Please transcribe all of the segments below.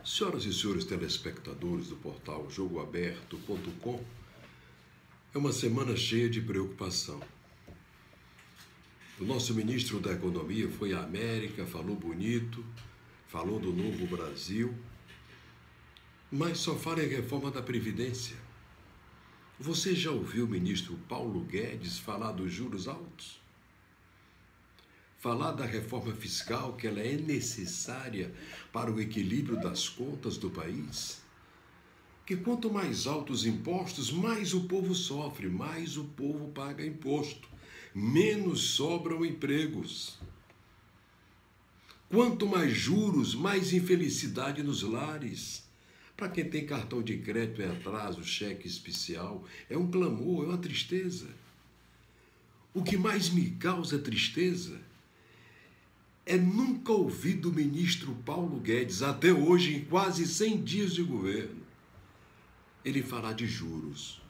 Senhoras e senhores telespectadores do portal jogoaberto.com, é uma semana cheia de preocupação. O nosso ministro da Economia foi à América, falou bonito, falou do novo Brasil, mas só fala em reforma da Previdência. Você já ouviu o ministro Paulo Guedes falar dos juros altos? Falar da reforma fiscal, que ela é necessária para o equilíbrio das contas do país? Que quanto mais altos os impostos, mais o povo sofre, mais o povo paga imposto, menos sobram empregos. Quanto mais juros, mais infelicidade nos lares. Para quem tem cartão de crédito em atraso, cheque especial, é um clamor, é uma tristeza. O que mais me causa tristeza é nunca ouvir do ministro Paulo Guedes, até hoje, em quase 100 dias de governo, ele falar de juros.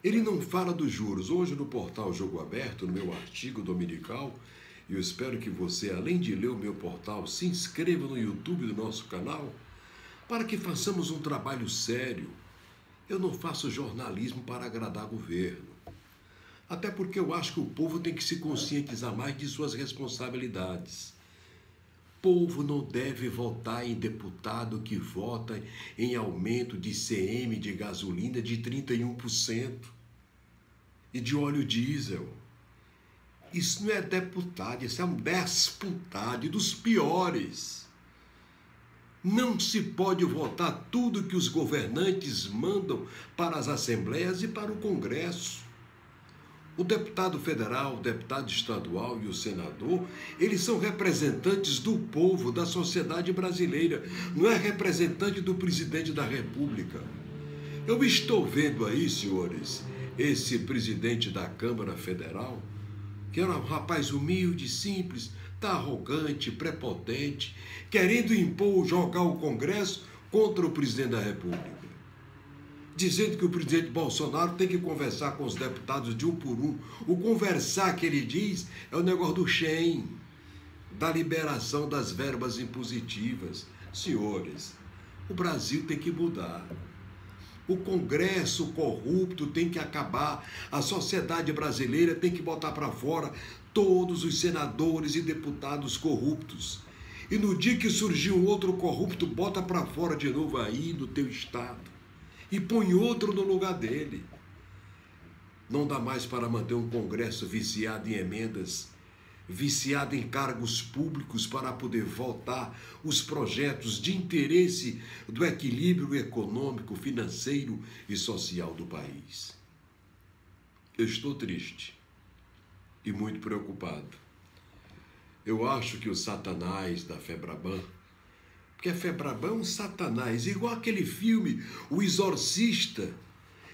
Ele não fala dos juros. Hoje, no portal Jogo Aberto, no meu artigo dominical, e eu espero que você, além de ler o meu portal, se inscreva no YouTube do nosso canal, para que façamos um trabalho sério. Eu não faço jornalismo para agradar governo. Até porque eu acho que o povo tem que se conscientizar mais de suas responsabilidades. O povo não deve votar em deputado que vota em aumento de ICM de gasolina de 31% e de óleo diesel. Isso não é deputado, isso é um desputado dos piores. Não se pode votar tudo que os governantes mandam para as assembleias e para o Congresso. O deputado federal, o deputado estadual e o senador, eles são representantes do povo, da sociedade brasileira, não é representante do presidente da República. Eu estou vendo aí, senhores, esse presidente da Câmara Federal, que era um rapaz humilde, simples, tá arrogante, prepotente, querendo impor, jogar o Congresso contra o presidente da República. Dizendo que o presidente Bolsonaro tem que conversar com os deputados de um por um. O conversar que ele diz é o negócio do Shen, da liberação das verbas impositivas. Senhores, o Brasil tem que mudar. O Congresso corrupto tem que acabar. A sociedade brasileira tem que botar para fora todos os senadores e deputados corruptos. E no dia que surgir um outro corrupto, bota para fora de novo aí no teu estado. E põe outro no lugar dele. Não dá mais para manter um Congresso viciado em emendas, viciado em cargos públicos para poder votar os projetos de interesse do equilíbrio econômico, financeiro e social do país. Eu estou triste e muito preocupado. Eu acho que o Satanás da Febraban, porque a Febraban é um satanás, igual aquele filme, O Exorcista,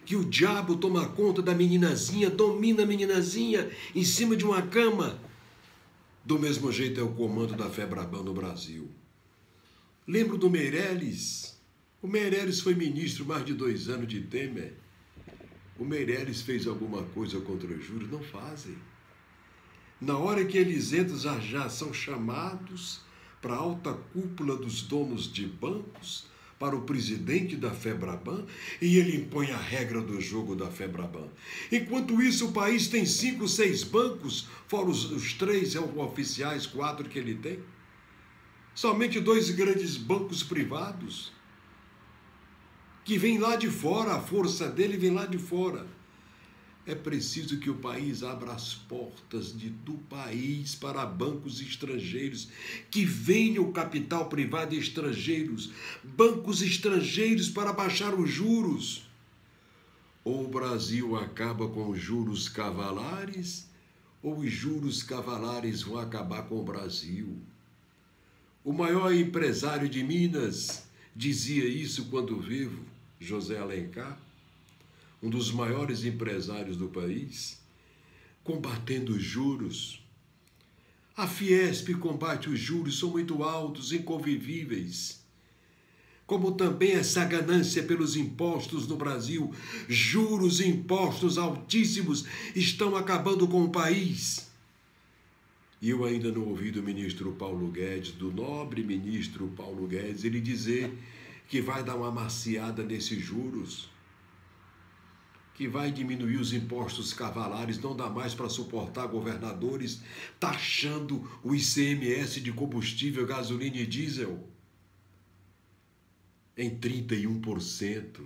que o diabo toma conta da meninazinha, domina a meninazinha em cima de uma cama. Do mesmo jeito é o comando da Febraban no Brasil. Lembro do Meirelles. O Meirelles foi ministro mais de 2 anos de Temer. O Meirelles fez alguma coisa contra os juros? Não fazem. Na hora que eles entram, já são chamados para a alta cúpula dos donos de bancos, para o presidente da Febraban, e ele impõe a regra do jogo da Febraban. Enquanto isso, o país tem 5, 6 bancos, fora os 3 oficiais, 4 que ele tem. Somente 2 grandes bancos privados, que vêm lá de fora, a força dele vem lá de fora. É preciso que o país abra as portas do país para bancos estrangeiros, que venha o capital privado estrangeiros, bancos estrangeiros para baixar os juros. Ou o Brasil acaba com os juros cavalares, ou os juros cavalares vão acabar com o Brasil. O maior empresário de Minas dizia isso quando vivo, José Alencar, um dos maiores empresários do país, combatendo os juros. A Fiesp combate os juros, são muito altos, inconvivíveis. Como também essa ganância pelos impostos no Brasil, juros e impostos altíssimos estão acabando com o país. E eu ainda não ouvi do ministro Paulo Guedes, do nobre ministro Paulo Guedes, ele dizer que vai dar uma maciada nesses juros, que vai diminuir os impostos cavalares, não dá mais para suportar governadores taxando o ICMS de combustível, gasolina e diesel em 31%.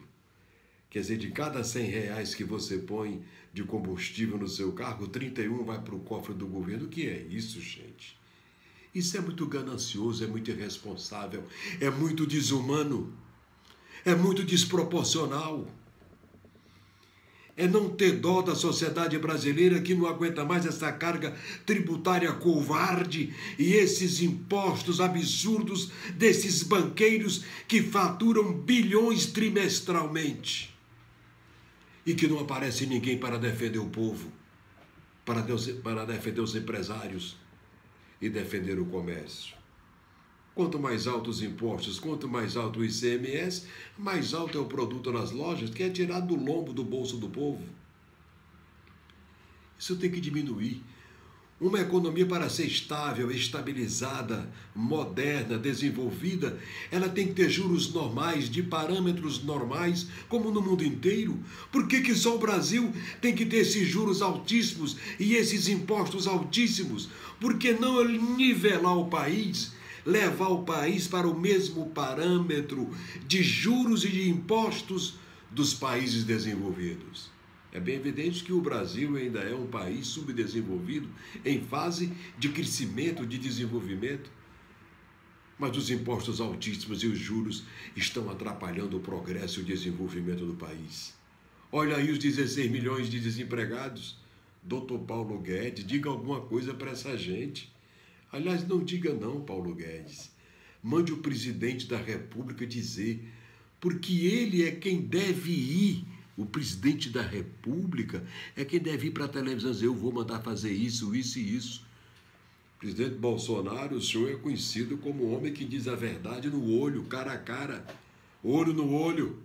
Quer dizer, de cada R$100 que você põe de combustível no seu carro, 31 vai para o cofre do governo. O que é isso, gente? Isso é muito ganancioso, é muito irresponsável, é muito desumano, é muito desproporcional. É não ter dó da sociedade brasileira que não aguenta mais essa carga tributária covarde e esses impostos absurdos desses banqueiros que faturam bilhões trimestralmente e que não aparece ninguém para defender o povo, para defender os empresários e defender o comércio. Quanto mais altos os impostos, quanto mais alto o ICMS, mais alto é o produto nas lojas, que é tirado do lombo do bolso do povo. Isso tem que diminuir. Uma economia, para ser estável, estabilizada, moderna, desenvolvida, ela tem que ter juros normais, de parâmetros normais, como no mundo inteiro. Por que só o Brasil tem que ter esses juros altíssimos e esses impostos altíssimos? Por que não nivelar o país? Levar o país para o mesmo parâmetro de juros e de impostos dos países desenvolvidos. É bem evidente que o Brasil ainda é um país subdesenvolvido, em fase de crescimento, de desenvolvimento. Mas os impostos altíssimos e os juros estão atrapalhando o progresso e o desenvolvimento do país. Olha aí os 16 milhões de desempregados. Doutor Paulo Guedes, diga alguma coisa para essa gente. Aliás, não diga não, Paulo Guedes. Mande o presidente da República dizer, porque ele é quem deve ir, o presidente da República é quem deve ir para a televisão dizer, eu vou mandar fazer isso, isso e isso. Presidente Bolsonaro, o senhor é conhecido como o homem que diz a verdade no olho, cara a cara, olho no olho.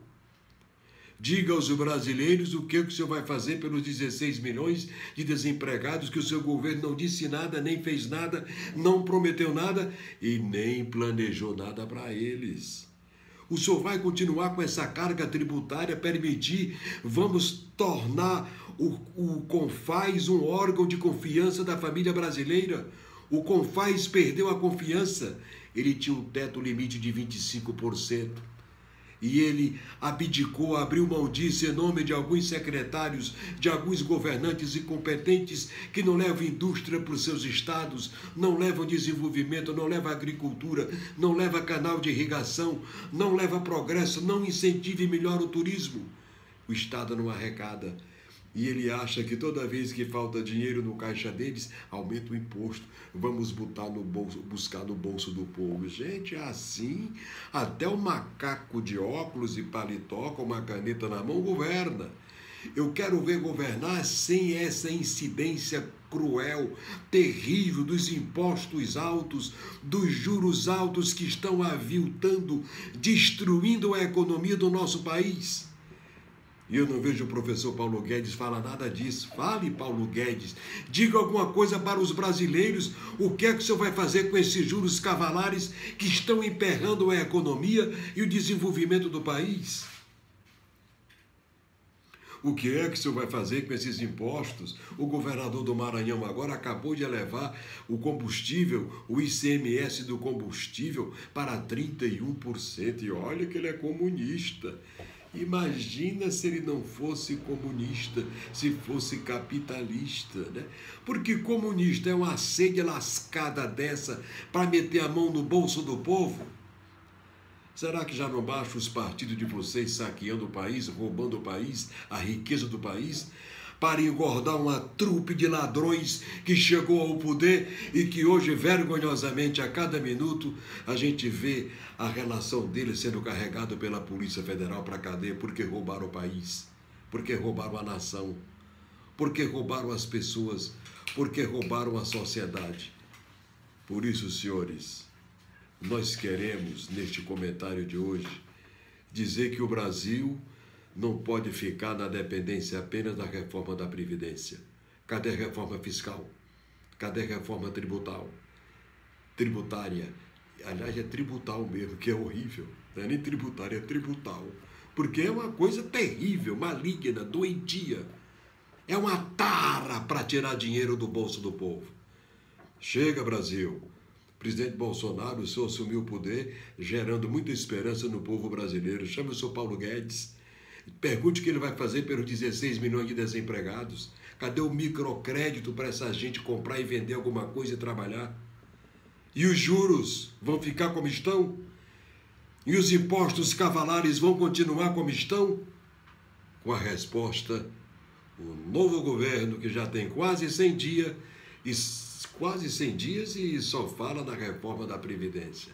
Diga aos brasileiros o que o senhor vai fazer pelos 16 milhões de desempregados que o seu governo não disse nada, nem fez nada, não prometeu nada e nem planejou nada para eles. O senhor vai continuar com essa carga tributária, permitir, vamos tornar o CONFAS um órgão de confiança da família brasileira. O CONFAS perdeu a confiança. Ele tinha um teto limite de 25%. E ele abdicou, abriu mão disso em nome de alguns secretários, de alguns governantes incompetentes que não levam indústria para os seus estados, não levam desenvolvimento, não levam agricultura, não levam canal de irrigação, não levam progresso, não incentiva e melhora o turismo. O Estado não arrecada. E ele acha que toda vez que falta dinheiro no caixa deles, aumenta o imposto. Vamos botar no bolso, buscar no bolso do povo. Gente, é assim. Até o macaco de óculos e paletó com uma caneta na mão governa. Eu quero ver governar sem essa incidência cruel, terrível dos impostos altos, dos juros altos que estão aviltando, destruindo a economia do nosso país. E eu não vejo o professor Paulo Guedes falar nada disso. Fale, Paulo Guedes. Diga alguma coisa para os brasileiros. O que é que o senhor vai fazer com esses juros cavalares que estão emperrando a economia e o desenvolvimento do país? O que é que o senhor vai fazer com esses impostos? O governador do Maranhão agora acabou de elevar o combustível, o ICMS do combustível, para 31%. E olha que ele é comunista. Imagina se ele não fosse comunista, se fosse capitalista, né? Porque comunista é uma sede lascada dessa para meter a mão no bolso do povo? Será que já não basta os partidos de vocês saqueando o país, roubando o país, a riqueza do país, para engordar uma trupe de ladrões que chegou ao poder e que hoje, vergonhosamente, a cada minuto, a gente vê a relação deles sendo carregado pela Polícia Federal para a cadeia porque roubaram o país, porque roubaram a nação, porque roubaram as pessoas, porque roubaram a sociedade. Por isso, senhores, nós queremos, neste comentário de hoje, dizer que o Brasil não pode ficar na dependência apenas da reforma da Previdência. Cadê a reforma fiscal? Cadê a reforma tributária? Aliás, é tributal mesmo, que é horrível. Não é nem tributária, é tributal. Porque é uma coisa terrível, maligna, doentia. É uma tara para tirar dinheiro do bolso do povo. Chega, Brasil. Presidente Bolsonaro, o senhor assumiu o poder, gerando muita esperança no povo brasileiro. Chame o senhor Paulo Guedes. Pergunte o que ele vai fazer pelos 16 milhões de desempregados. Cadê o microcrédito para essa gente comprar e vender alguma coisa e trabalhar? E os juros vão ficar como estão? E os impostos cavalares vão continuar como estão? Com a resposta, o novo governo, que já tem quase 100 dias e só fala da reforma da Previdência.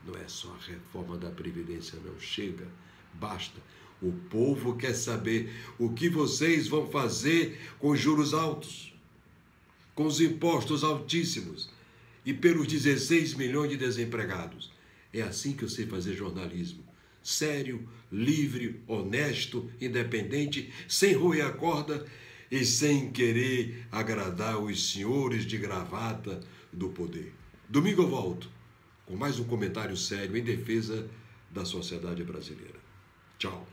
Não é só a reforma da Previdência, não. Chega, basta. O povo quer saber o que vocês vão fazer com os juros altos, com os impostos altíssimos e pelos 16 milhões de desempregados. É assim que eu sei fazer jornalismo. Sério, livre, honesto, independente, sem roer a corda e sem querer agradar os senhores de gravata do poder. Domingo eu volto com mais um comentário sério em defesa da sociedade brasileira. Tchau.